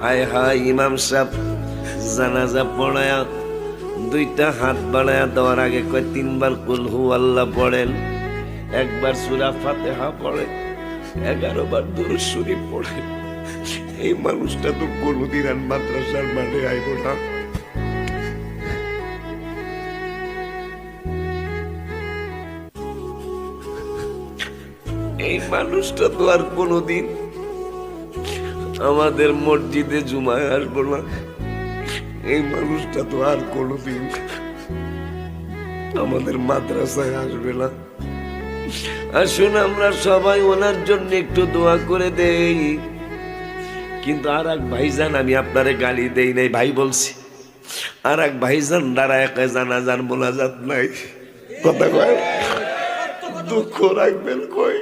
হায় হায় ইমাম সাহেব জানাজা পড়ায়া দুইটা হাত বাড়ায়া দেওয়ার আগে কয় 3 বার কুল হু আল্লাহ পড়েন, একবার সূরা ফাতিহা পড়েন, 11 বার দুরূদ শরীফ পড়েন। এই মানুষটা তো কোনদিন আর মাদ্রাসার মাঠে আইব না। এই মানুষটা তো আর কোনদিন আমাদের মসজিদে জুমায় আসবো না। এই মানুষটা তো আর কোনদিন আমাদের মাদ্রাসায় আসবে না। আসুন আমরা সবাই ওনার জন্য একটু দোয়া করে দেই। কিন্তু আর এক ভাইজান, আমি আপনারে গালি দেই নাই ভাই বলছি, আর এক ভাইজান দাঁড়ায় জানাজার মোনাজাত নাই, কথা কয় দুঃখ রাখবেন কই।